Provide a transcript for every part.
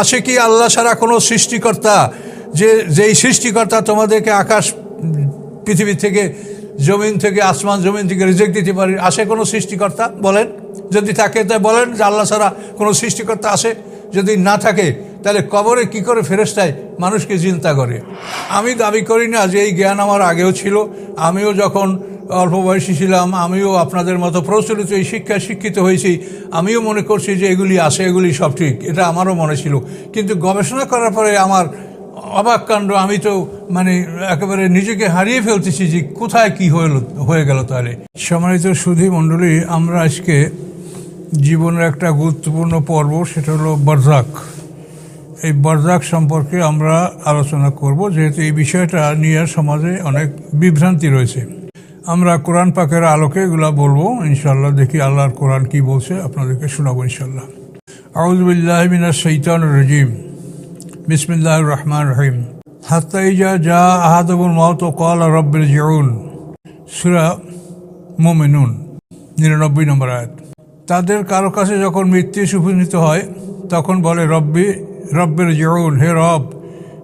আছে কি আল্লাহ ছাড়া কোনো সৃষ্টিকর্তা, যেই সৃষ্টিকর্তা তোমাদেরকে আকাশ পৃথিবী থেকে, জমিন থেকে, আসমান জমিন থেকে রিজেক্ট দিতে পারে? আসে কোনো সৃষ্টিকর্তা? বলেন। যদি থাকে তাই বলেন যে আল্লাহ ছাড়া কোনো সৃষ্টিকর্তা আসে। যদি না থাকে তাহলে কবরে কি করে ফেরেশতায় মানুষকে চিন্তা করে? আমি দাবি করি না যে এই জ্ঞান আমার আগেও ছিল। আমিও যখন অল্প বয়সী ছিলাম, আমিও আপনাদের মতো প্রচলিত এই শিক্ষায় শিক্ষিত হয়েছি। আমিও মনে করছি যে এগুলি আসে, এগুলি সব ঠিক, এটা আমারও মনে ছিল। কিন্তু গবেষণা করার পরে আমার অবাক কাণ্ড, আমি তো মানে একেবারে নিজেকে হারিয়ে ফেলতেছি যে কোথায় কি হয়ে গেল। তাহলে সম্মানিত সুধী মণ্ডলী, আমরা আজকে জীবনের একটা গুরুত্বপূর্ণ পর্ব, সেটা হলো বরজাক। এই বরজাক সম্পর্কে আমরা আলোচনা করব, যেহেতু এই বিষয়টা নিয়ে সমাজে অনেক বিভ্রান্তি রয়েছে। আমরা কোরআন পাকের আলোকে এগুলা বলবো ইনশাল্লাহ। দেখি আল্লাহর কোরআন কি বলছে, আপনাদেরকে শোনাবো ইনশাল্লাহ। আউযু বিল্লাহি মিনাশ শাইতানির রাজিম, বিসমিল্লাহির রহমানির রহিম। হাত্তা ইযা জা আহাদুহুল মাউত ক্বালা রাব্বি ইরজিউন, সূরা মুমিনুন 99 নম্বর আয়াত। তাদের কারো কাছে যখন মৃত্যু উপনীত হয় তখন বলে রব্বির জিউন, হে রব,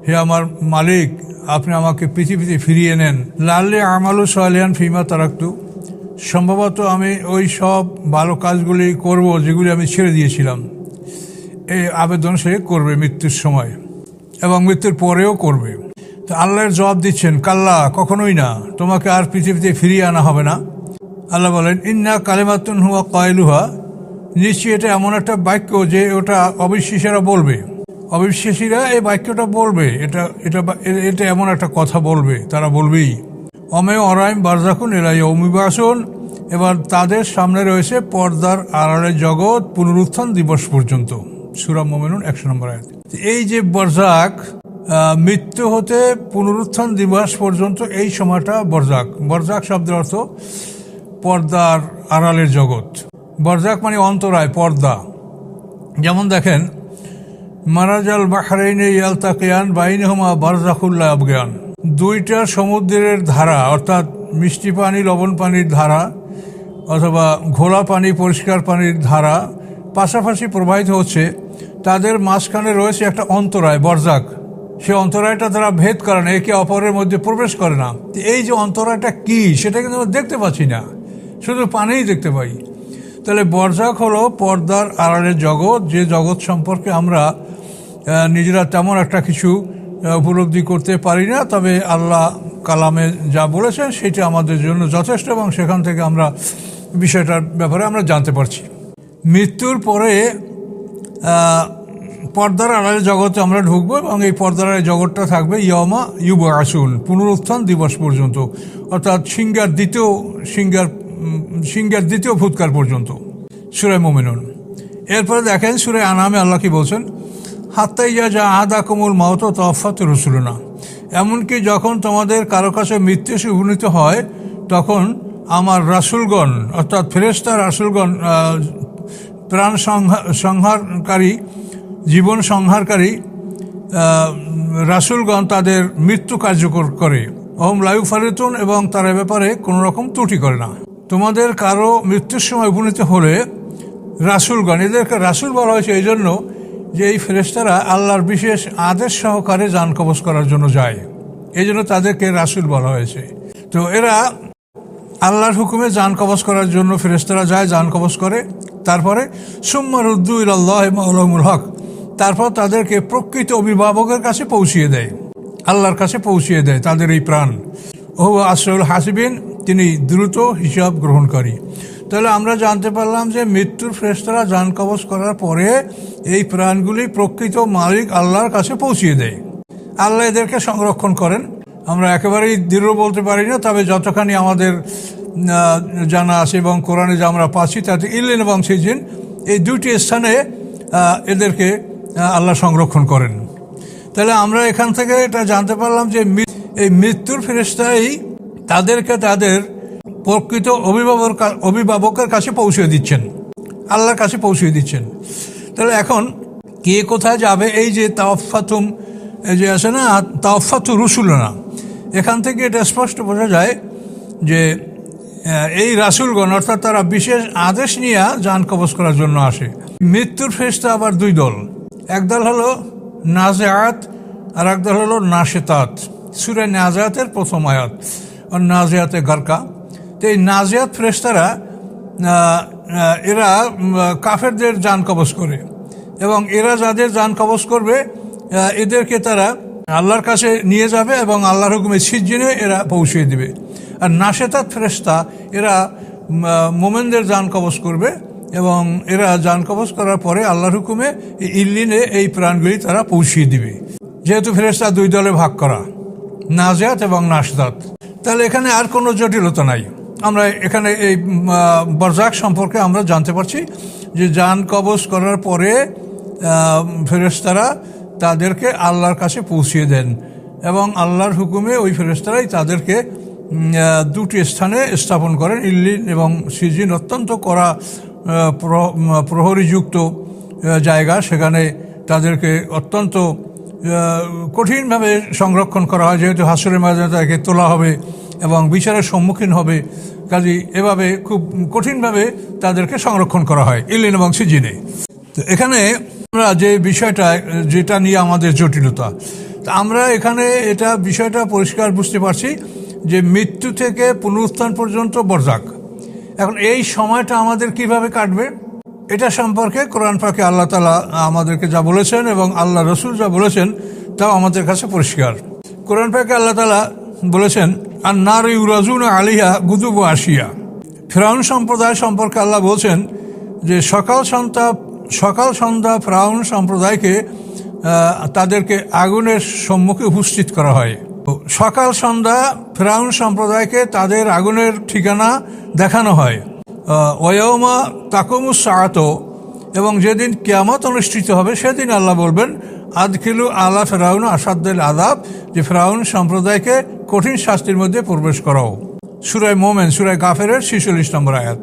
হে আমার মালিক, আপনি আমাকে পৃথিবীতে ফিরিয়ে নেন। লাল্লে আমালু সালিহান ফিমা তারাকতু, সম্ভবত আমি ওই সব ভালো কাজগুলি করব যেগুলি আমি ছেড়ে দিয়েছিলাম। এই আবেদন সে করবে মৃত্যুর সময় এবং মৃত্যুর পরেও করবে। তো আল্লাহর জবাব দিচ্ছেন, কাল্লা, কখনোই না, তোমাকে আর পৃথিবীতে ফিরিয়ে আনা হবে না। আল্লাহ বলেন, ইন্না কালিমাতুন হুয়া কায়লুহা, নিশ্চয়ই এটা এমন একটা বাক্য যে ওটা অবিশ্বাসীরা বলবে। অবিশ্বাসীরা এই বাক্যটা বলবে, এটা এমন একটা কথা বলবে, তারা বলবেই। অমে অরাইম বারজাকুন এলাই অমিবাসন, এবার তাদের সামনে রয়েছে পর্দার আড়ালের জগৎ পুনরুত্থান দিবস পর্যন্ত। সূরা মুমিনুন 100 নম্বর আয়াত। এই যে বরজাক, মৃত্যু হতে পুনরুত্থান দিবস পর্যন্ত, এই সময়টা বরজাক। বরজাক শব্দের অর্থ পর্দার আড়ালের জগৎ। বরজাক মানে অন্তরায়, পর্দা। যেমন দেখেন, মারাজাল বাহরাইনে ইয়ালতাকিয়ান বাইনহুমা বারজাখুল লা ইয়াবগিয়ান, দুইটা সমুদ্রের ধারা, অর্থাৎ মিষ্টি পানি লবণ পানির ধারা অথবা ঘোলা পানি পরিষ্কার পানির ধারা পাশাপাশি প্রবাহিত হচ্ছে, তাদের মাঝখানে রয়েছে একটা অন্তরায়, বরজাক। সে অন্তরায়টা তারা ভেদ করে না, একে অপরের মধ্যে প্রবেশ করে না। এই যে অন্তরায়টা কি, সেটা কিন্তু আমরা দেখতে পাচ্ছি না, শুধু পানিই দেখতে পাই। তাহলে বরজাক হলো পর্দার আড়ালের জগৎ, যে জগৎ সম্পর্কে আমরা নিজেরা তেমন একটা কিছু উপলব্ধি করতে পারি না। তবে আল্লাহ কালামে যা বলেছেন সেটা আমাদের জন্য যথেষ্ট, এবং সেখান থেকে আমরা বিষয়টার ব্যাপারে আমরা জানতে পারছি। মৃত্যুর পরে পর্দার আড়ালের জগতে আমরা ঢুকবো, এবং এই পর্দার আড়ালের জগৎটা থাকবে ইয়মা ইউবআসুন, পুনরুত্থান দিবস পর্যন্ত, অর্থাৎ সিংহার দ্বিতীয় ফুৎকার পর্যন্ত, সূরা মুমিনুন। এরপরে দেখেন সূরা আনামে আল্লাহ কি বলছেন, হাত্তা ইযা জা আহাদাকুমুল মাউত তাওয়াফাত রুসুলুনা, এমনকি যখন তোমাদের কারো কাছে মৃত্যু উপনীত হয় তখন আমার রাসূলগণ, অর্থাৎ ফেরেশতা রাসূলগণ, প্রাণ সংহারকারী, জীবন সংহারকারী রাসূলগণ তাদের মৃত্যু কার্যকর করে। ওহম লা ইউফারিতুন, এবং তার ব্যাপারে কোনো রকম ত্রুটি করে না। তোমাদের কারো মৃত্যুর সময় উপনীত হলে রাসূলগণ, এদেরকে রাসূল বলা হয়েছে এই জন্য যে এই ফেরেশতারা আল্লাহর বিশেষ আদেশ সহকারে জান কবজ করার জন্য যায়, এই জন্য তাদেরকে রাসূল বলা হয়েছে। তো এরা আল্লাহর হুকুমে জান কবজ করার জন্য ফেরেশতারা যায়, জান কবজ করে। তারপরে সুম্মা রুদ্দু ইলাল্লাহি মাওলাহুমুল হক, তারপর তাদেরকে প্রকৃত অভিভাবকের কাছে পৌঁছিয়ে দেয়, আল্লাহর কাছে পৌঁছিয়ে দেয় তাদের এই প্রাণ। ওহু আসরাউল হাসিবিন, তিনি দ্রুত হিসাব গ্রহণকারী। তাহলে আমরা জানতে পারলাম যে মৃত্যুর ফেরেশতারা জান কবজ করার পরে এই প্রাণগুলি প্রকৃত মালিক আল্লাহর কাছে পৌঁছিয়ে দেয়। আল্লাহ এদেরকে সংরক্ষণ করেন। আমরা একেবারেই দৃঢ় বলতে পারি না, তবে যতখানি আমাদের জানা আছে এবং কোরআনে যা আমরা পাচ্ছি তাতে ইলিন এবং সিজিন, এই দুটি স্থানে এদেরকে আল্লাহ সংরক্ষণ করেন। তাহলে আমরা এখান থেকে এটা জানতে পারলাম যে এই মৃত্যুর ফেরেশতাই তাদেরকে তাদের প্রকৃত অভিভাবকের কাছে পৌঁছে দিচ্ছেন, আল্লাহর কাছে পৌঁছে দিচ্ছেন। তাহলে এখন কে কোথায় যাবে, এই যে তাওয়াফাতুম, এই যে আছে না তাওয়াফাতু রুসুলনা, এখান থেকে এটা স্পষ্ট বোঝা যায় যে এই রাসূলগণ, অর্থাৎ তারা বিশেষ আদেশ নিয়ে জান কবজ করার জন্য আসে। মৃত্যুর ফেরেশতা আবার দুই দল, একদল হলো নাজিআত আর একদল হলো নাশিতাত। সূরা নাজিআতের প্রথম আয়াত, আর নাজিআতে গারকা। তো এই নাজিআত ফেরেশতারা এরা কাফেরদের জান কবজ করে, এবং এরা যাদের জান কবজ করবে এদেরকে তারা আল্লাহর কাছে নিয়ে যাবে এবং আল্লাহর হুকুমে সিজ্জিনে এরা পৌঁছিয়ে দিবে। আর নাশেতাত ফেরেশতা এরা মোমেনদের জান কবজ করবে, এবং এরা জান কবজ করার পরে আল্লাহর হুকুমে ইল্লিনে এই প্রাণগুলি তারা পৌঁছিয়ে দিবে। যেহেতু ফেরেশতা দুই দলে ভাগ করা, নাজিআত এবং নাশিতাত, তাহলে এখানে আর কোনো জটিলতা নাই। আমরা এখানে এই বরজাক সম্পর্কে আমরা জানতে পারছি যে জান কবজ করার পরে ফেরেশতারা তাদেরকে আল্লাহর কাছে পৌঁছিয়ে দেন, এবং আল্লাহর হুকুমে ওই ফেরেশতারাই তাদেরকে দুটি স্থানে স্থাপন করেন, ইল্লিন এবং সিজিন। অত্যন্ত কড়া প্রহরীযুক্ত জায়গা, সেখানে তাদেরকে অত্যন্ত কঠিনভাবে সংরক্ষণ করা হয়, যেহেতু হাসরের ময়দানে তাদেরকে তোলা হবে এবং বিচারের সম্মুখীন হবে। কাজেই এভাবে খুব কঠিনভাবে তাদেরকে সংরক্ষণ করা হয় ইল্লিন এবং সিজিনে। তো এখানে আমরা যে বিষয়টা, যেটা নিয়ে আমাদের জটিলতা, আমরা এখানে এটা বিষয়টা পরিষ্কার বুঝতে পারছি যে মৃত্যু থেকে পুনরুত্থান পর্যন্ত বরজাক। এখন এই সময়টা আমাদের কিভাবে কাটবে, এটা সম্পর্কে কোরআন পাকে আল্লাহ তাআলা আমাদেরকে যা বলেছেন এবং আল্লাহ রসুল যা বলেছেন তাও আমাদের কাছে পরিষ্কার। কোরআন পাকে আল্লাহ তাআলা বলেছেন, আর নার ইউরাজুনা আলিহা গুদুবু আসিয়া। ফিরআউন সম্প্রদায় সম্পর্কে আল্লাহ বলছেন যে সকাল সন্ধ্যা ফিরআউন সম্প্রদায়কে তাদেরকে আগুনের সম্মুখে উপস্থিত করা হয়। সকাল সন্ধ্যা ফিরআউন সম্প্রদায়কে তাদের আগুনের ঠিকানা দেখানো হয়। ওয়াউমা তাকুমুস সাআত, এবং যেদিন কিয়ামত অনুষ্ঠিত হবে সেদিন আল্লাহ বলবেন আদখিলু আলা ফিরআউন আসাদ্দুল আযাব, যে ফিরআউন সম্প্রদায়কে কঠিন শাস্তির মধ্যে প্রবেশ করাও। সূরা মোমেন, সূরা গাফিরের 46 নম্বর আয়াত।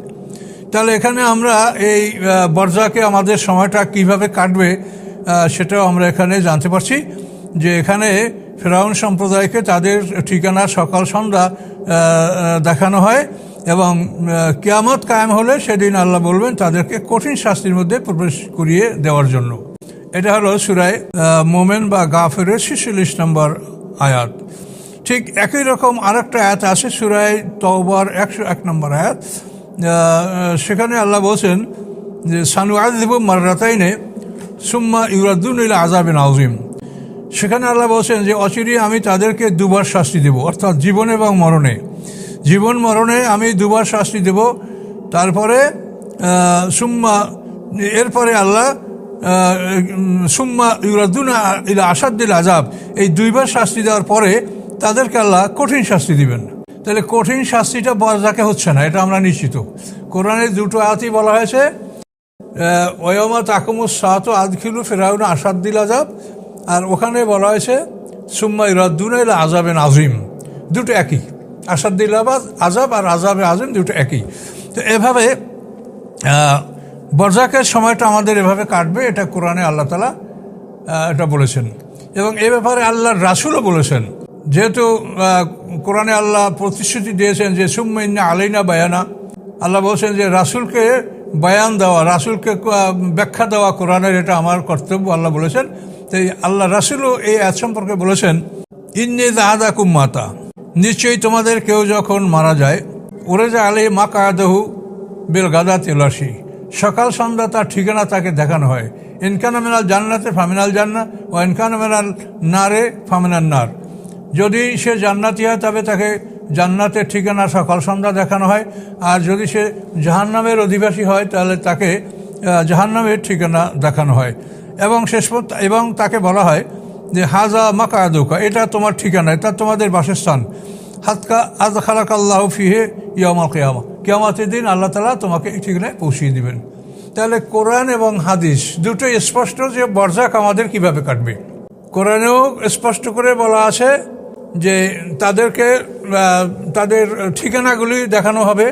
তাহলে এখানে আমরা এই বরজাকে আমাদের সময়টা কিভাবে কাটবে সেটাও আমরা এখানে জানতে পারছি, যে এখানে ফিরআউন সম্প্রদায়কে তাদের ঠিকানা সকাল সন্ধ্যা দেখানো হয়, এবং কিয়ামত কায়েম হলে সেদিন আল্লাহ বলবেন তাদেরকে কঠিন শাস্তির মধ্যে প্রবেশ করিয়ে দেওয়ার জন্য। এটা হলো সূরা মোমেন বা গাফিরের 46 নম্বর আয়াত। ঠিক একই রকম আরেকটা আয়াত আছে সূরা তাওবার 101 নম্বর আয়াত। সেখানে আল্লাহ বলছেন যে সানুআযিবু মাররাতাইনে সুম্মা ইউরাদ্দুনা ইলা আযাবিন আযীম। সেখানে আল্লাহ বলছেন যে অচিরেই আমি তাদেরকে দুবার শাস্তি দেব, অর্থাৎ জীবন এবং মরণে। জীবন মরণে আমি দুবার শাস্তি দেব। তারপরে এরপরে আল্লাহ সুম্মা ইউরাদ্দুনা ইলা আসাদ্দিল আযাব, এই দুইবার শাস্তি দেওয়ার পরে তাদেরকে আল্লাহ কঠিন শাস্তি দিবেন। তাহলে কঠিন শাস্তিটা বরজাকে হচ্ছে না, এটা আমরা নিশ্চিত। কোরআনের দুটো আয়াতই বলা হয়েছে, ওয়াউমা তাকুমুস সাআতু আদখিলু ফিরআউনা আসাদ্দিল আযাব, আর ওখানে বলা হয়েছে সুম্মা ইউরাদ্দুনা ইলা আযাবিন আযীম। দুটো একই, আসাদ্দিল আযাব আর আযাবে আযীম দুটো একই। তো এভাবে বরজাকের সময়টা আমাদের এভাবে কাটবে, এটা কোরআনে আল্লাহ তাআলা এটা বলেছেন। এবং এ ব্যাপারে আল্লাহর রাসূলও বলেছেন, যেহেতু কোরআনে আল্লাহ প্রতিশ্রুতি দিয়েছেন যে সুম্মা ইন্না আলাইনা বায়ানা, আল্লাহ বলছেন যে রাসূলকে বয়ান দেওয়া, রাসূলকে ব্যাখ্যা দেওয়া কোরআনের এটা আমার কর্তব্য, আল্লাহ বলেছেন। তাই আল্লাহ রাসূলও এই আয়াত সম্পর্কে বলেছেন, ইন্নী যাহাদাকুম মাতা, নিশ্চয়ই তোমাদের কেউ যখন মারা যায়, ওরে যা আলাই মাকাদাহু বিল গাদাতিল আশি, সকাল সন্ধ্যা তার ঠিকানা তাকে দেখানো হয়। ইনকানা মিনাল জান্নাতে ফামিনাল জান্নাহ ও ইনকানা মিনাল নারে ফামিনান নার। যদি সে জান্নাতি হয় তবে তাকে জান্নাতের ঠিকানা সকাল সন্ধ্যা দেখানো হয়, আর যদি সে জাহান্নামের অধিবাসী হয় তাহলে তাকে জাহান্নামের ঠিকানা দেখানো হয়। এবং তাকে বলা হয় যে হাজা মাকাদুকা, এটা তোমার ঠিকানা, এটা তোমাদের বাসস্থান। হাতকা আজ খালাকাল্লাহু ফিহে ইয়াউমাল কিয়ামা, কিয়ামতের দিন আল্লাহ তাআলা তোমাকে এই ঠিকানায় পৌঁছিয়ে দিবেন। তাহলে কোরআন এবং হাদিস দুটোই স্পষ্ট যে বরজাক আমাদের কিভাবে কাটবে। কোরআনেও স্পষ্ট করে বলা আছে যে তাদেরকে তাদের ঠিকানাগুলি দেখানো হবে,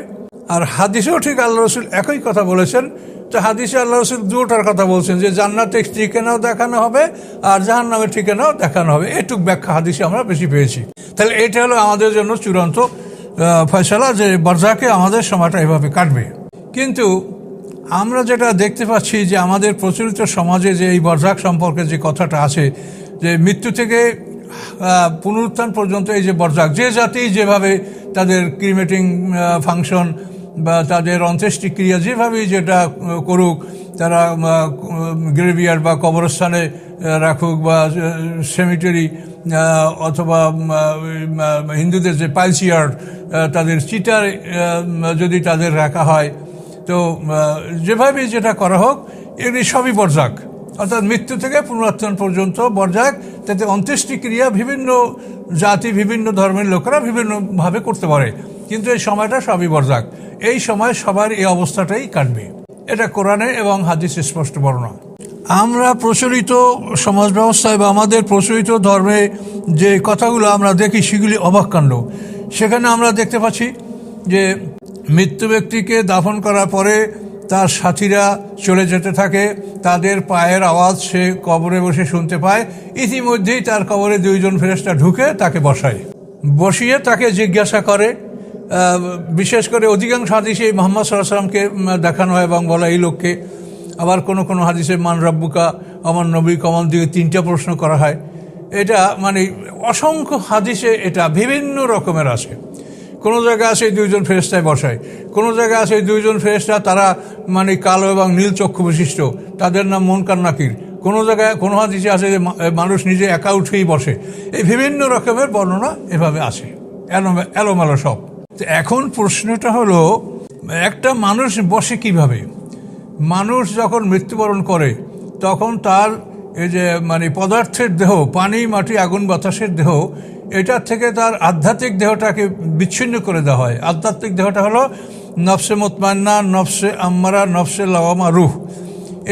আর হাদিসেও ঠিক আল্লাহ রসুল একই কথা বলেছেন। তো হাদিসে আল্লাহ রসুল দুটোর কথা বলছেন যে জান্নাতের ঠিকানাও দেখানো হবে আর জাহান্নামের ঠিকানাও দেখানো হবে। এটুক ব্যাখ্যা হাদিসে আমরা বেশি পেয়েছি। তাহলে এটা হলো আমাদের জন্য চূড়ান্ত ফয়সালা যে বরজাকে আমাদের সময়টা এভাবে কাটবে। কিন্তু আমরা যেটা দেখতে পাচ্ছি যে আমাদের প্রচলিত সমাজে যে এই বরজাক সম্পর্কে যে কথাটা আছে, যে মৃত্যু থেকে পুনরুত্থান পর্যন্ত এই যে বরজাক, যে জাতি যেভাবে তাদের ক্রিমেটিং ফাংশন বা তাদের অন্ত্যেষ্টিক্রিয়া যেভাবেই যেটা করুক, তারা গ্রেভিয়ার্ড বা কবরস্থানে রাখুক বা সেমিটারি অথবা হিন্দুদের যে পাইলসিয়ার্ড, তাদের চিতার যদি তাদের রাখা হয়, তো যেভাবেই যেটা করা হোক এগুলি সবই বরজাক, অর্থাৎ মৃত্যু থেকে পুনরুত্থান পর্যন্ত বরজাক। তাতে অন্ত্যেষ্টিক্রিয়া বিভিন্ন জাতি বিভিন্ন ধর্মের লোকেরা বিভিন্নভাবে করতে পারে, কিন্তু এই সময়টা সবই বরজাক। এই সময় সবার এই অবস্থাটাই কাটবে, এটা কোরআনে এবং হাদিসে স্পষ্ট বর্ণনা। আমরা প্রচলিত সমাজ ব্যবস্থায় বা আমাদের প্রচলিত ধর্মে যে কথাগুলো আমরা দেখি সেগুলি অবাক কাণ্ড। সেখানে আমরা দেখতে পাচ্ছি যে মৃত্যু ব্যক্তিকে দাফন করার পরে তার সাথীরা চলে যেতে থাকে, তাদের পায়ের আওয়াজ সে কবরে বসে শুনতে পায়। ইতিমধ্যেই তার কবরে দুইজন ফেরেশতা ঢুকে তাকে বসিয়ে তাকে জিজ্ঞাসা করে। বিশেষ করে অধিকাংশ হাদিসে মুহাম্মদ সাল্লাল্লাহু আলাইহি ওয়াসাল্লামকে দেখানো হয় এবং বলা এই লোককে। আবার কোনো কোনো হাদিসে মান রাব্বুকা, আমার নবী কমন দিকে 3টা প্রশ্ন করা হয়। এটা মানে অসংখ্য হাদিসে এটা বিভিন্ন রকমের আছে। কোনো জায়গায় আছে দুইজন ফেরেশতায় বসায়, কোনো জায়গায় আছে দুইজন ফেরেশতা তারা মানে কালো এবং নীল চক্ষু বিশিষ্ট, তাদের নাম মুনকার নাকির। কোনো জায়গায় কোনো হাদিসে আছে যে মানুষ নিজে একা উঠেই বসে। এই বিভিন্ন রকমের বর্ণনা এভাবে আছে, এলোমেলো সব। তো এখন প্রশ্নটা হলো, একটা মানুষ বসে কিভাবে? মানুষ যখন মৃত্যুবরণ করে তখন তার এই যে মানে পদার্থের দেহ, পানি মাটি আগুন বাতাসের দেহ, এটার থেকে তার আধ্যাত্মিক দেহটাকে বিচ্ছিন্ন করে দেওয়া হয়। আধ্যাত্মিক দেহটা হলো নফসে মুতমাইন্না, নফসে আম্মারা, নফসে লাওয়ামা, রুহ।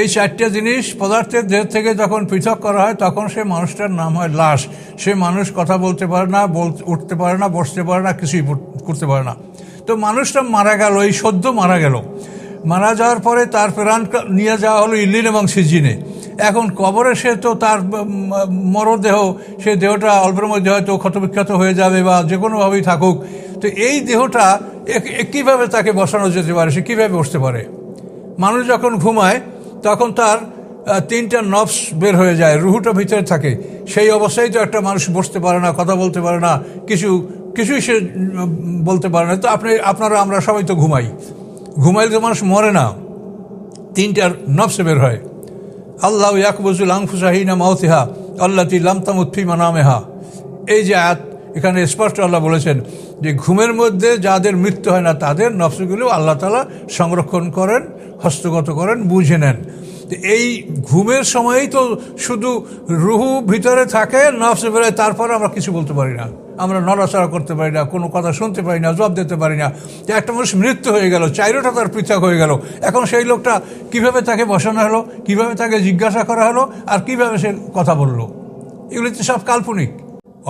এই 4টা জিনিস পদার্থের দেহ থেকে যখন পৃথক করা হয় তখন সে মানুষটার নাম হয় লাশ। সে মানুষ কথা বলতে পারে না, উঠতে পারে না, বসতে পারে না, কিছুই করতে পারে না। তো মানুষটা মারা গেল, এই সদ্য মারা গেল। মারা যাওয়ার পরে তার প্রাণ নিয়ে যাওয়া হলো ইল্লিন এবং সিজিনে। এখন কবরে সে তো তার মরদেহ, সে দেহটা অল্পের মধ্যে হয়তো ক্ষতবিক্ষত হয়ে যাবে বা যে কোনোভাবেই থাকুক। তো এই দেহটা কীভাবে তাকে বসানো যেতে পারে, সে কীভাবে বসতে পারে? মানুষ যখন ঘুমায় তখন তার 3টা নফস বের হয়ে যায়, রুহুটা ভিতরে থাকে। সেই অবস্থায় তো একটা মানুষ বসতে পারে না, কথা বলতে পারে না, কিছুই সে বলতে পারে না। তো আপনারা আমরা সবাই তো ঘুমাইলে তো মানুষ মরে না, 3টা নফসে বের হয়। আল্লাহ ইয়াকবুজুল আনফুসা হিনা মাউতিহা আল্লাতী লাম তামুত ফী মানামিহা। এই যে আয়াত, এখানে স্পষ্ট আল্লাহ বলেছেন যে ঘুমের মধ্যে যাদের মৃত্যু হয় না তাদের নফসগুলো আল্লাহ তাআলা সংরক্ষণ করেন, হস্তগত করেন, বুঝে নেন। এই ঘুমের সময়ই তো শুধু রুহু ভিতরে থাকে, নফস বেরোয়, তারপরে আমরা কিছু বলতে পারি না, আমরা নড়াচড়া করতে পারি না, কোনো কথা শুনতে পারি না, জবাব দিতে পারি না। যে একটা মানুষ মৃত্যু হয়ে গেল, চাইরোটা তার পৃথক হয়ে গেল, এখন সেই লোকটা কিভাবে তাকে বসানো হলো, কিভাবে তাকে জিজ্ঞাসা করা হলো, আর কিভাবে সে কথা বলল? এগুলি তো সব কাল্পনিক।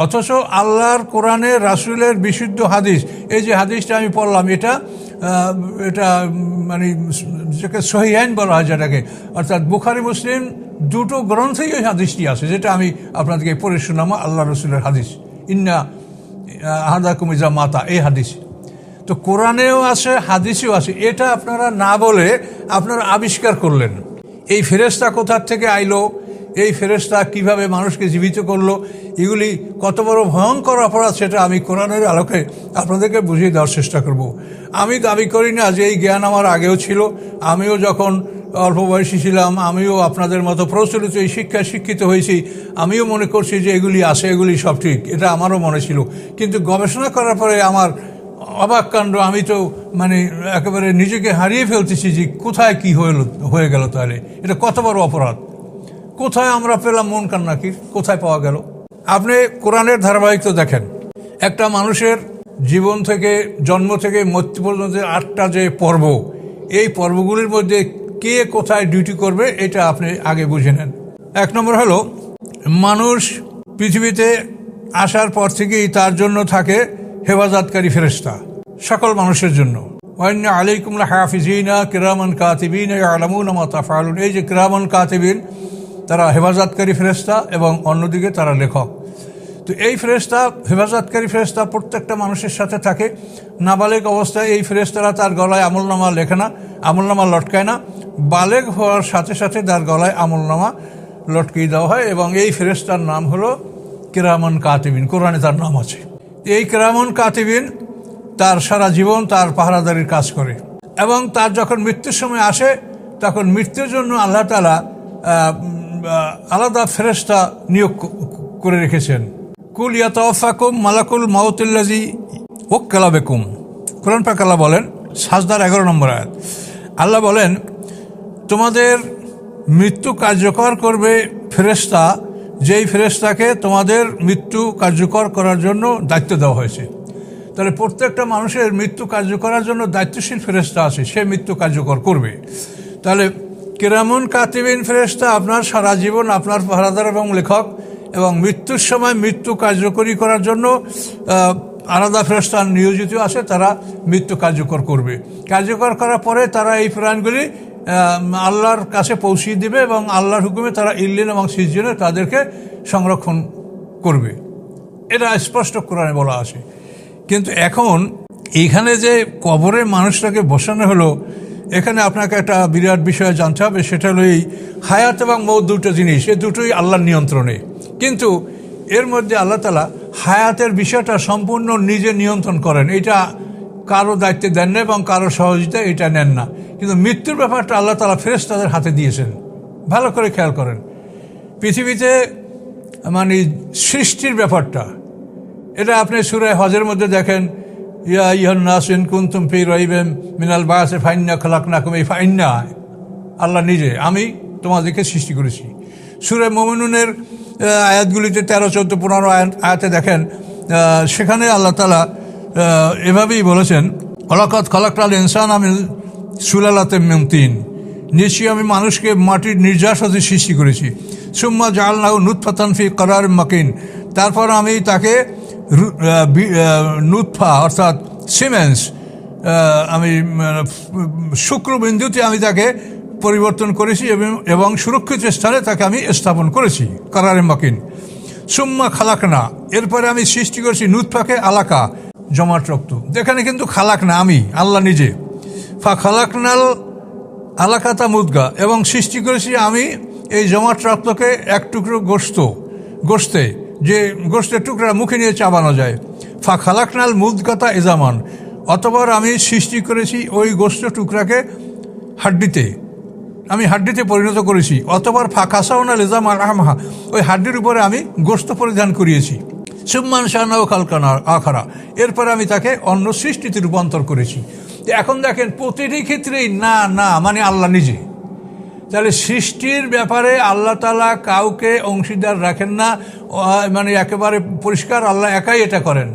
অথচ আল্লাহর কোরআনে রাসূলের বিশুদ্ধ হাদিস, এই যে হাদিসটা আমি পড়লাম, এটা মানে যাকে সহিহাইন বলা হয় যেটাকে, অর্থাৎ বুখারী মুসলিম দুটো গ্রন্থেই ওই হাদিসটি আছে, যেটা আমি আপনাদেরকে পড়ে শোনাম, আল্লাহ রসুলের হাদিস, ইন্না আহাদাকুম ইযা মাতা, এই হাদিস। তো কোরআনেও আছে, হাদিসেও আছে। এটা আপনারা না বলে আপনারা আবিষ্কার করলেন। এই ফেরেশতা কোথার থেকে আইলো, এই ফেরেশতা কিভাবে মানুষকে জীবিত করলো, এগুলি কত বড় ভয়ঙ্কর অপরাধ, সেটা আমি কোরআনের আলোকে আপনাদেরকে বুঝিয়ে দেওয়ার চেষ্টা করব। আমি দাবি করি না যে এই জ্ঞান আমার আগেও ছিল। আমিও যখন অল্প বয়সী ছিলাম, আমিও আপনাদের মতো প্রচলিত এই শিক্ষায় শিক্ষিত হয়েছি। আমিও মনে করছি যে এগুলি আছে, এগুলি সব ঠিক, এটা আমারও মনে ছিল। কিন্তু গবেষণা করার পরে আমার অবাক কাণ্ড, আমি তো মানে একেবারে নিজেকে হারিয়ে ফেলতেছি যে কোথায় কি হয়ে গেল। তাহলে এটা কত বড় অপরাধ। কোথায় আমরা পেলাম মুনকার নাকির, কোথায় পাওয়া গেল? আপনি কোরআনের ধারাবাহিকতা দেখেন, একটা মানুষের জীবন থেকে, জন্ম থেকে মৃত্যু পর্যন্ত 8টা যে পর্ব, এই পর্বগুলির মধ্যে কে কোথায় ডিউটি করবে এটা আপনি আগে বুঝে নেন। 1 নম্বর হলো, মানুষ পৃথিবীতে আসার পর থেকেই তার জন্য থাকে হেফাজতকারী ফেরেশতা, সকল মানুষের জন্য। ওয়াইন্না আলাইকুম লাহাফিজিনা কিরামান কাতিবিন ইয়ালামুনা মা তাফআলুন। এই যে কিরামান কাতিবিন, তারা হেফাজতকারী ফেরেশতা এবং অন্যদিকে তারা লেখক। তো এই ফেরেশতা, হেফাজতকারী ফেরেশতা প্রত্যেকটা মানুষের সাথে থাকে। নাবালেগ অবস্থায় এই ফেরেশতারা তার গলায় আমলনামা লেখে না, আমলনামা লটকায় না। বালেগ হওয়ার সাথে সাথে তার গলায় আমলনামা লটকিয়ে দেওয়া হয়, এবং এই ফেরেশতার নাম হলো কিরামান কাতিবিন। কোরআনে তার নাম আছে। এই কিরামান কাতিবিন তার সারা জীবন তার পাহারাদারির কাজ করে, এবং তার যখন মৃত্যুর সময় আসে তখন মৃত্যুর জন্য আল্লাহ তাআলা আলাদা ফেরেশতা নিয়োগ করে রেখেছেন। কুল ইয়াতাওয়াফাকুম মালাকুল মাউতিল্লাযী ওয়াক্কালা বিকুম। কোরআন পাক আল্লাহ বলেন, সাজদার 11 নম্বর আয়াত, আল্লাহ বলেন তোমাদের মৃত্যু কার্যকর করবে ফেরেশতা, যেই ফেরেশতাকে তোমাদের মৃত্যু কার্যকর করার জন্য দায়িত্ব দেওয়া হয়েছে। তাহলে প্রত্যেকটা মানুষের মৃত্যু কার্যকর করার জন্য দায়িত্বশীল ফেরেশতা আছে, সে মৃত্যু কার্যকর করবে। তাহলে কিরামুন কাতিবিন ফেরেশতা আপনার সারা জীবন আপনার পাহারাদার এবং লেখক, এবং মৃত্যুর সময় মৃত্যু কার্যকরী করার জন্য আলাদা ফেরেশতা নিয়োজিত আছে, তারা মৃত্যু কার্যকর করবে। কার্যকর করার পরে তারা এই প্রাণগুলি আল্লাহর কাছে পৌঁছিয়ে দেবে, এবং আল্লাহর হুকুমে তারা ইল্লিন এবং সিজ্জিনে তাদেরকে সংরক্ষণ করবে। এটা স্পষ্ট কোরআনে বলা আছে। কিন্তু এখন এইখানে যে কবরে মানুষটাকে বসানো হলো, এখানে আপনাকে একটা বিরাট বিষয় জানতে হবে। সেটা হলো এই হায়াত এবং মৌত দুটো জিনিস, এই দুটোই আল্লাহর নিয়ন্ত্রণে। কিন্তু এর মধ্যে আল্লাহ তাআলা হায়াতের বিষয়টা সম্পূর্ণ নিজে নিয়ন্ত্রণ করেন, এটা কারো দায়িত্বে দেন না এবং কারো সহযোগিতা এটা নেন না। কিন্তু মৃত্যুর ব্যাপারটা আল্লাহ তাআলা ফেরেশতাদের হাতে দিয়েছেন। ভালো করে খেয়াল করেন, পৃথিবীতে মানে সৃষ্টির ব্যাপারটা, এটা আপনি সূরা হজের মধ্যে দেখেন, ইয়া আইয়ুহান নাস ইন কুনতুম ফি রাইবিন মিনাল বা'সি ফাইন্না খালাকনাকুম, এই ফাইন্না আল্লাহ নিজে, আমি তোমাদেরকে সৃষ্টি করেছি। সূরা মুমিনুনের আয়াতগুলিতে 13, 14, 15 আয়াতে দেখেন, সেখানে আল্লাহ তাআলা এভাবেই বলেছেন, ওয়ালাকাদ খালাকনাল ইনসানা মিন সুলালাতিন মিন তিন, নিশ্চয়ই আমি মানুষকে মাটির নির্যাস হতে সৃষ্টি করেছি। সুম্মা জাআলনাহু নুতফাতান ফি করারিন মাকিন, তারপর আমি তাকে নুতফা অর্থাৎ সিমেন্স, আমি শুক্রবিন্দুতে আমি তাকে পরিবর্তন করেছি এবং সুরক্ষিত স্থানে তাকে আমি স্থাপন করেছি, করারে মাকিন। সুম্মা খালাকনা, এরপরে আমি সৃষ্টি করেছি নুতফাকে আলাকা, জমাট রক্ত। যেখানে কিন্তু খালাক না, আমি আল্লাহ নিজে। ফা খালাকনাল আলাকাতা মুদগা, এবং সৃষ্টি করেছি আমি এই জমাট রক্তকে এক টুকরো গোশতে, যে গোশতের টুকরা মুখে নিয়ে চাবানো যায়। ফা খালাকনাল মুদগাতা এজামান, অতঃপর আমি সৃষ্টি করেছি ওই গোশত টুকরাকে হাড্ডিতে, আমি হাড্ডিতে পরিণত করেছি। অতঃপর ফা কাসাউনাল এজাম আহমাহা, ওই হাড্ডির উপরে আমি গোশত পরিধান করিয়েছি। সুম্মান শানাউ খালকানা আখারা, এরপরে আমি তাকে অন্য সৃষ্টিতে রূপান্তর করেছি। এখন দেখেন প্রতিটি ক্ষেত্রেই না না মানে আল্লাহ নিজে। তাহলে সৃষ্টির ব্যাপারে আল্লাহ তাআলা কাউকে অংশীদার রাখেন না, মানে একেবারে পরিষ্কার আল্লাহ একাই এটা করেন।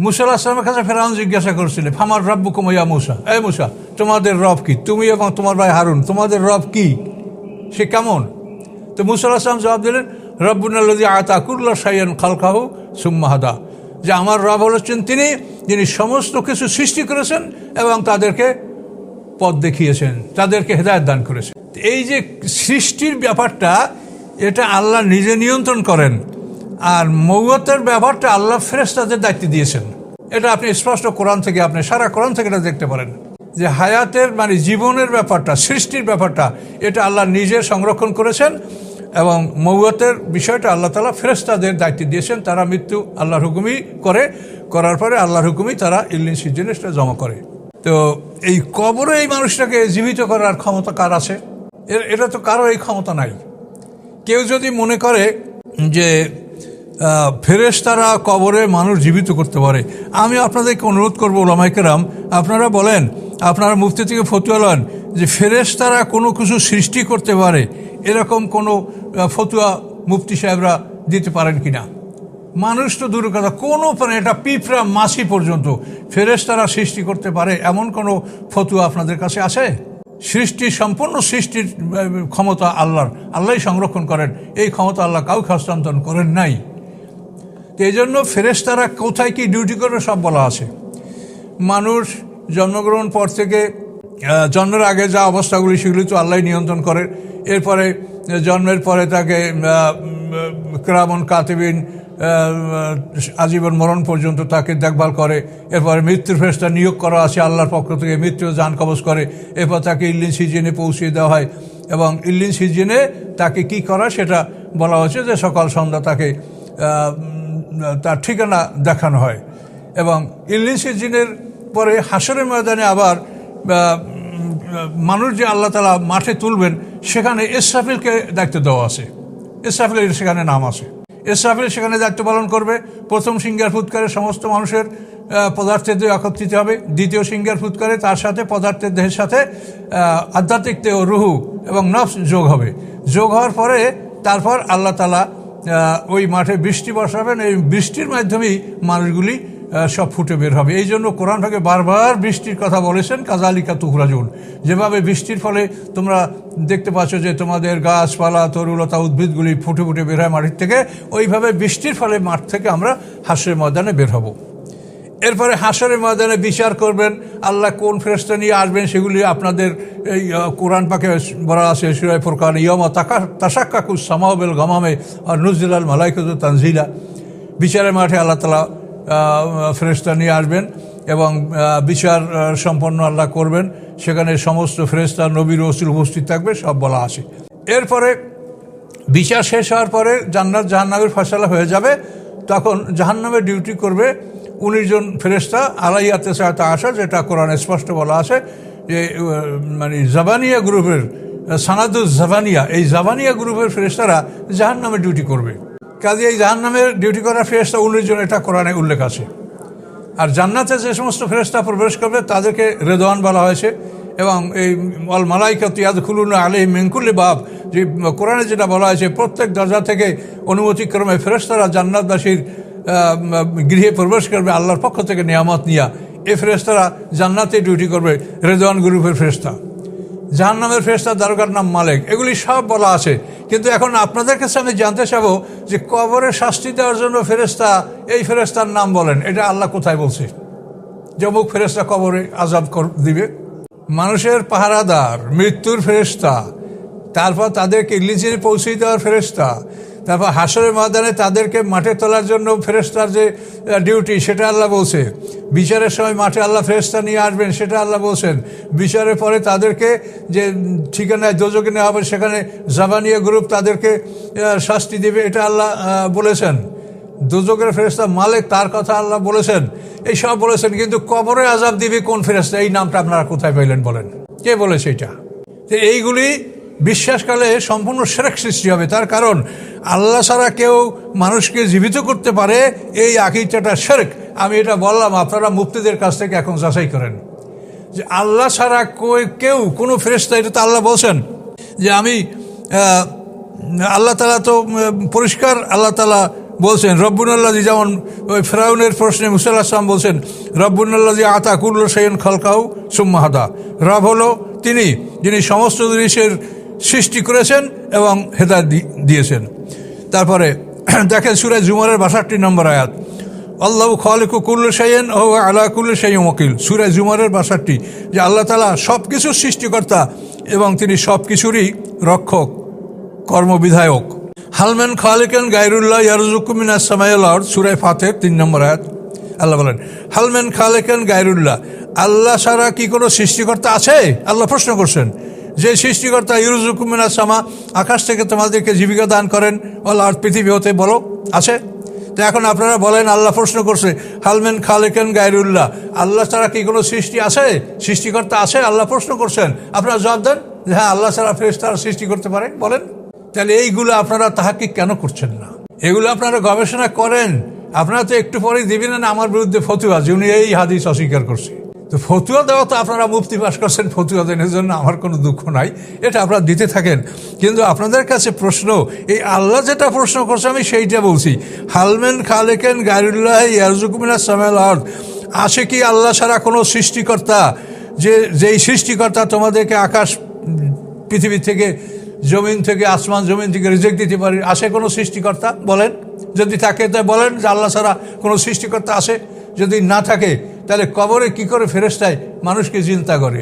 মুসা আলাইহিস সালামের কাছে ফেরাউন জিজ্ঞাসা করছিলেন, ফামার রাব্বুকুম ইয়া মুসা, এই মুসা তোমাদের রব কি? তুমি এবং তোমার ভাই হারুন তোমাদের রব কি, সে কেমন? তো মুসা আলাইহিস সালাম জবাব দিলেন, রব্বুনাল্লাযী আতা কুল্লা শাইইন খালকাহু সুম্মা হাদা, যে আমার রব হচ্ছেন তিনি, যিনি সমস্ত কিছু সৃষ্টি করেছেন এবং তাদেরকে পথ দেখিয়েছেন, তাদেরকে হেদায়েত দান করেছেন। এই যে সৃষ্টির ব্যাপারটা, এটা আল্লাহ নিজে নিয়ন্ত্রণ করেন, আর মওতের ব্যাপারটা আল্লাহ ফেরেশতাদের দায়িত্ব দিয়েছেন। এটা আপনি স্পষ্ট কোরআন থেকে, আপনি সারা কোরআন থেকে এটা দেখতে পারেন, যে হায়াতের মানে জীবনের ব্যাপারটা, সৃষ্টির ব্যাপারটা, এটা আল্লাহ নিজে সংরক্ষণ করেছেন, এবং মওতের বিষয়টা আল্লাহ তাআলা ফেরেশতাদের দায়িত্ব দিয়েছেন। তারা মৃত্যু আল্লাহর হুকুমই করার পরে আল্লাহর হুকুমই তারা ইল্লিন সিজ্জিনে সেটা জমা করে। তো এই কবরে এই মানুষটাকে জীবিত করার ক্ষমতা কার আছে? এটা তো কারো এই ক্ষমতা নাই। কেউ যদি মনে করে যে ফেরেশতারা কবরে মানুষ জীবিত করতে পারে, আমি আপনাদেরকে অনুরোধ করবো, ওলামায়ে কেরাম আপনারা বলেন, আপনারা মুফতি থেকে ফতোয়া লন যে ফেরেশতারা কোনো কিছু সৃষ্টি করতে পারে, এরকম কোনো ফতোয়া মুফতি সাহেবরা দিতে পারেন কিনা? মানুষ তো দূরের কথা, কোনো এটা পিঁপড়া মাছি পর্যন্ত ফেরেশতারা সৃষ্টি করতে পারে এমন কোনো ফতোয়া আপনাদের কাছে আছে? সম্পূর্ণ সৃষ্টির ক্ষমতা আল্লাহই সংরক্ষণ করেন, এই ক্ষমতা আল্লাহ কাউকে হস্তান্তর করেন নাই। তো এই জন্য ফেরেশতারা কোথায় কি ডিউটি করবে সব বলা আছে। মানুষ জন্মগ্রহণ পর থেকে জন্মের আগে যা অবস্থাগুলি সেগুলি তো আল্লাহ নিয়ন্ত্রণ করেন। এরপরে জন্মের পরে তাকে কিরামান কাতিবিন আজীবন মরণ পর্যন্ত তাকে দেখভাল করে। এরপরে মৃত্যুর ফেরেশতা নিয়োগ করা আছে আল্লাহর পক্ষ থেকে, মৃত্যু জান কবজ করে। এরপর তাকে ইল্লিন সিজিনে পৌঁছিয়ে দেওয়া হয় এবং ইল্লিন সিজিনে তাকে কি করা সেটা বলা হয়েছে যে সকাল সন্ধ্যা তাকে তার ঠিকানা দেখানো হয়। এবং ইল্লিন সিজিনের পরে হাশরের ময়দানে আবার মানুষ যে আল্লাহ তাআলা মাঠে তুলবেন সেখানে ইসরাফিলকে দায়িত্ব দেওয়া আছে। ইসরাফিলের সেখানে নাম আছে। ইসরাফিল সেখানে দায়িত্ব পালন করবে। প্রথম সিংহার ফুৎকারে সমস্ত মানুষের পদার্থের দেহ একত্রিত হবে। দ্বিতীয় সিংহার ফুৎকারে তার সাথে পদার্থের দেহের সাথে আধ্যাত্মিক দেহ রুহু এবং নফস যোগ হবে। যোগ হওয়ার পরে তারপর আল্লাহ তাআলা ওই মাঠে বৃষ্টি বসাবেন। এই বৃষ্টির মাধ্যমেই মানুষগুলি সব ফুটে বের হবে। এই জন্য কোরআন থেকে বারবার বৃষ্টির কথা বলেছেন, কাযালিকা তুখরাজুন। যেভাবে বৃষ্টির ফলে তোমরা দেখতে পাচ্ছ যে তোমাদের গাছপালা তরুলতা উদ্ভিদগুলি ফুটে ফুটে বের হয় মাটির থেকে, ওইভাবে বৃষ্টির ফলে মাঠ থেকে আমরা হাশরের ময়দানে বের হব। এরপরে হাশরের ময়দানে বিচার করবেন। আল্লাহ কোন ফেরেশতা নিয়ে আসবেন সেগুলি আপনাদের এই কোরআন পাকে বলা আছে সূরা ফুরকান, ইয়াওমা তাশাক্কাকুস সামাউ বিল গামামে আর নুজিলাল মালাইকাতু তানজিলা। বিচারের মাঠে আল্লাহ তাআলা ফেরেশতা নিয়ে আসবেন এবং বিচার সম্পন্ন আল্লাহ করবেন। সেখানে সমস্ত ফেরেশতা নবী রাসূল উপস্থিত থাকবে, সব বলা আছে। এরপরে বিচার শেষ হওয়ার পরে জান্নাত জাহান্নামের ফয়সালা হয়ে যাবে। তখন জাহান্নামের ডিউটি করবে 19 জন ফেরেশতা আলাইয়াতে সাথে আসা, যেটা কোরআনে স্পষ্ট বলা আছে যে মানে জাবানিয়া গ্রুপের সানাদুজ জাবানিয়া, এই জাবানিয়া গ্রুপের ফেরেশতারা জাহান্নামে ডিউটি করবে। কাজে এই জাহান্নামের ডিউটি করা ফেরেশতা 19 জন, এটা কোরআনে উল্লেখ আছে। আর জান্নাতে যে সমস্ত ফেরেশতা প্রবেশ করবে তাদেরকে রেদওয়ান বলা হয়েছে। এবং এই আল মালাইকাতু ইয়াদখুলুনা আলাইহিম মিন কুল্লি বাব, যে কোরআনে যেটা বলা হয়েছে প্রত্যেক দরজা থেকে অনুমতিক্রমে ফেরেশতারা জান্নাতবাসীর গৃহে প্রবেশ করবে আল্লাহর পক্ষ থেকে নিয়ামত নিয়া। এই ফেরেশতারা জান্নাতে ডিউটি করবে, রেদওয়ান গ্রুপের ফেরেশতা। জাহান্নামের ফেরেশতা দারোগার নাম মালিক, এগুলি সব বলা আছে। কিন্তু এখন আপনাদের কাছে আমি জানতে চাবো যে কবরে শাস্তি দেওয়ার জন্য ফেরেশতা, এই ফেরেশতার নাম বলেন, এটা আল্লাহ কোথায় বলছে যে অমুক ফেরেশতা কবরে আযাব দিবে? মানুষের পাহারাদার, মৃত্যুর ফেরেশতা, তারপর তাদেরকে ইল্লিজিনে পৌঁছে দেওয়ার ফেরেশতা, তারপর হাশরের ময়দানে তাদেরকে মাঠে তোলার জন্য ফেরেশতার যে ডিউটি সেটা আল্লাহ বলছে। বিচারের সময় মাঠে আল্লাহ ফেরেশতা নিয়ে আসবেন সেটা আল্লাহ বলছেন। বিচারের পরে তাদেরকে যে ঠিকানায় দোজখে নেওয়া হবে সেখানে জাবানিয়া গ্রুপ তাদেরকে শাস্তি দেবে, এটা আল্লাহ বলেছেন। দোজখের ফেরেশতা মালিক, তার কথা আল্লাহ বলেছেন, এই সব বলেছেন। কিন্তু কবরে আযাব দিবে কোন ফেরেশতা, এই নামটা আপনারা কোথায় পাইলেন বলেন? কে বলেছে এটা? এইগুলি বিশ্বাসকালে সম্পূর্ণ শিরক সৃষ্টি হবে। তার কারণ আল্লাহ ছাড়া কেউ মানুষকে জীবিত করতে পারে, এই আকীদাটা শিরক। আমি এটা বললাম, আপনারা মুফতিদের কাছ থেকে এখন যাচাই করেন যে আল্লাহ ছাড়া কেউ কোনো ফেরেশতা, এটা তো আল্লাহ বলছেন যে আমি আল্লাহ তাআলা তো পরিষ্কার আল্লাহ তাআলা বলছেন রব্বুনাল্লাযী, যেমন ওই ফেরাউনের প্রশ্নে মুসা আলাইহিস সালাম বলছেন রব্বুনাল্লাযী আতা কুল্লু শাইইন খালকাহু সুম্মা হাদা। রব হলো তিনি যিনি সমস্ত জিনিসের সৃষ্টি করেছেন এবং হেদায়েত দিয়েছেন। তারপরে দেখেন সূরা জুমারের 62 নম্বর আয়াত, আল্লাহু খালিকু কুল্লি শাইইন ওয়া হুয়া আলা কুল্লি শাইইন ওয়াকিল। সূরা জুমারের 62, যে আল্লাহ তাআলা সব কিছুর সৃষ্টিকর্তা এবং তিনি সব কিছুরই রক্ষক, কর্মবিধায়ক। হালমেন খালিকান গায়রুল্লাহ ইয়ারযুকু মিনাস সামাই ওয়াল আরদ, সূরা ফাতির 3 নম্বর আয়াত। আল্লাহ বলেন হালমেন খালিকান গায়রুল্লাহ, আল্লাহ ছাড়া কি কোনো সৃষ্টিকর্তা আছে? আল্লাহ প্রশ্ন করছেন। যে সৃষ্টিকর্তা ইয়ারযুকু মিনাস সামা, আকাশ থেকে তোমাদেরকে জীবিকা দান করেন, ওয়াল আরদ পৃথিবী হতে, বলো আছে? তো এখন আপনারা বলেন, আল্লাহ প্রশ্ন করছে হালমেন খালিকান গায়রুল্লাহ, আল্লাহ ছাড়া কি কোনো সৃষ্টি আছে, সৃষ্টিকর্তা আছে? আল্লাহ প্রশ্ন করছেন, আপনারা জবাব দেন যে হ্যাঁ আল্লাহ ছাড়া ফেরেশতারা সৃষ্টি করতে পারে। বলেন তাহলে এইগুলো আপনারা তাহাক্কিক কেন করছেন না? এগুলো আপনারা গবেষণা করেন। আপনারা তো একটু পরেই দিবেন না আমার বিরুদ্ধে ফতুয়া, যে উনি এই হাদিস অস্বীকার করছে। তো ফতুয়া দেওয়া তো আপনারা মুফতি পাস করছেন, ফতুয়া দেওয়ার জন্য আমার কোনো দুঃখ নাই, এটা আপনারা দিতে থাকেন। কিন্তু আপনাদের কাছে প্রশ্ন, এই আল্লাহ যেটা প্রশ্ন করছে আমি সেইটা বলছি, হালমেন খালিকান গায়রুল্লাহ ইয়ারযুকু মিনাস সামাই ওয়াল আরদ, আছে কি আল্লাহ ছাড়া কোনো সৃষ্টিকর্তা, যেই সৃষ্টিকর্তা তোমাদেরকে আকাশ পৃথিবী থেকে, জমিন থেকে, আসমান জমিন থেকে রিজিক দিতে পারে? আসে কোনো সৃষ্টিকর্তা? বলেন। যদি থাকে তাই বলেন যে আল্লাহ ছাড়া কোনো সৃষ্টিকর্তা আসে। যদি না থাকে তাহলে কবরে কি করে ফেরেশতায় মানুষকে চিন্তা করে?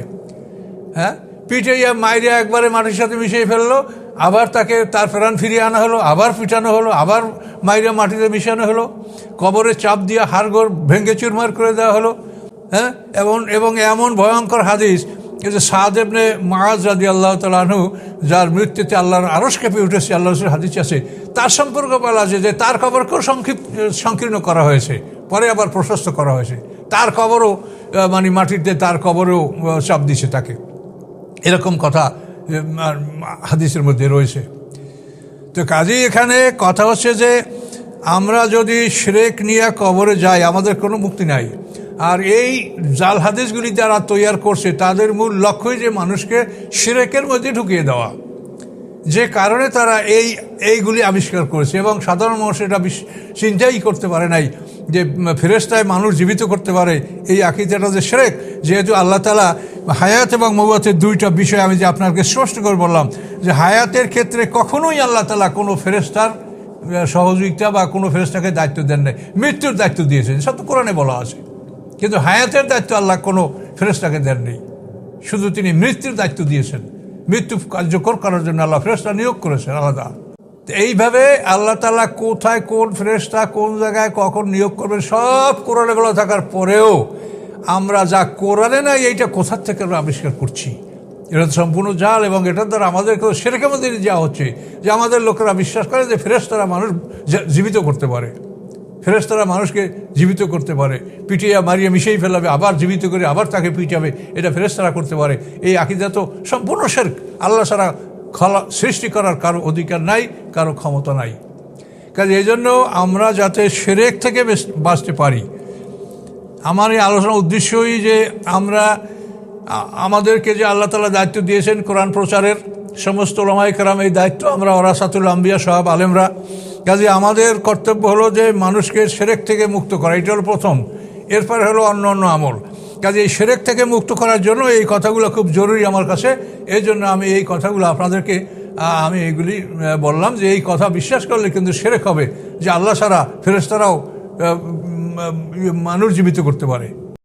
হ্যাঁ, পিটাইয়া মাইরিয়া একবারে মাটির সাথে মিশিয়ে ফেললো, আবার তাকে তার প্রাণ ফিরিয়ে আনা হলো, আবার পিটানো হলো, আবার মাইরা মাটিতে মিশানো হলো, কবরে চাপ দিয়ে হাড়গোড় ভেঙে চুরমার করে দেওয়া হলো। হ্যাঁ, এবং এমন ভয়ঙ্কর হাদিস যে সাদ ইবনে মুআজ রাদিয়াল্লাহু তাআলা আনহু, যার মৃত্যুতে আল্লাহর আরশ কেঁপে উঠেছে, আল্লাহ রাসূলের হাদিস আছে, তার সম্পর্কে বলা আছে যে তার কবরকেও সংকীর্ণ করা হয়েছে, পরে আবার প্রশস্ত করা হয়েছে। তার কবরও মানে মাটিতে তার কবরেও চাপ দিছে তাকে, এরকম কথা হাদিসের মধ্যে রয়েছে। তো কাজেই এখানে কথা হচ্ছে যে আমরা যদি শিরক নিয়ে কবরে যাই আমাদের কোনো মুক্তি নাই। আর এই জাল হাদিসগুলি যারা তৈয়ার করছে তাদের মূল লক্ষ্যই যে মানুষকে শিরকের মধ্যে ঢুকিয়ে দেওয়া, যে কারণে তারা এইগুলি আবিষ্কার করেছে। এবং সাধারণ মানুষ এটা চিন্তাই করতে পারে নাই যে ফেরেশতায় মানুষ জীবিত করতে পারে, এই আকীদাটা যে শিরক। যেহেতু আল্লাহ তাআলা হায়াত এবং মওয়াতের দুইটা বিষয় আমি যে আপনাকে স্পষ্ট করে বললাম যে হায়াতের ক্ষেত্রে কখনোই আল্লাহ তাআলা কোনো ফেরেশতার সহযোগিতা বা কোনো ফেরেশতাকে দায়িত্ব দেন নাই, মৃত্যুর দায়িত্ব দিয়েছেন, সব তো কোরআনে বলা আছে। কিন্তু হায়াতের দায়িত্ব আল্লাহ কোনো ফেরেশতাকে দেন নেই, শুধু তিনি মৃত্যুর দায়িত্ব দিয়েছেন। মৃত্যু কার্যকর করার জন্য আল্লাহ ফেরেশতা নিয়োগ করেছেন আলাদা। এইভাবে আল্লাহ তাআলা কোথায় কোন ফেরেশতা কোন জায়গায় কখন নিয়োগ করবেন সব কোরআনে বলা থাকার পরেও আমরা যা কোরআনে নাই এইটা কোথার থেকে আমরা আবিষ্কার করছি, এটা তো সম্পূর্ণ জাল। এবং এটার দ্বারা আমাদেরকেও শিরকের মধ্যে যাওয়া হচ্ছে যে আমাদের লোকেরা বিশ্বাস করে যে ফেরেশতারা মানুষ জীবিত করতে পারে, ফেরেশতারা মানুষকে জীবিত করতে পারে, পিটিয়ে মারিয়ে মিশিয়ে ফেলাবে, আবার জীবিত করে আবার তাকে পিটাবে, এটা ফেরেশতারা করতে পারে। এই আকীদা তো সম্পূর্ণ শিরক। আল্লাহ ছাড়া সৃষ্টি করার কারো অধিকার নাই, কারো ক্ষমতা নাই। কাজে এই জন্য আমরা যাতে শিরক থেকে বাঁচতে পারি, আমার এই আলোচনার উদ্দেশ্যই যে আমাদেরকে যে আল্লাহ তাআলা দায়িত্ব দিয়েছেন কোরআন প্রচারের, সমস্ত উলামায়ে কেরাম এই দায়িত্ব, আমরা ওরাসাতুল আম্বিয়া সাহাব আলেমরা। কাজে আমাদের কর্তব্য হলো যে মানুষকে শিরক থেকে মুক্ত করা, এটা হলো প্রথম। এরপরে হলো অন্য অন্য আমল। কাজে এই শিরক থেকে মুক্ত করার জন্য এই কথাগুলো খুব জরুরি আমার কাছে। এই জন্য আমি এই কথাগুলো আপনাদেরকে আমি এইগুলি বললাম যে এই কথা বিশ্বাস করলে কিন্তু শিরক হবে যে আল্লাহ ছাড়া ফেরেশতারাও মানুষ জীবিত করতে পারে।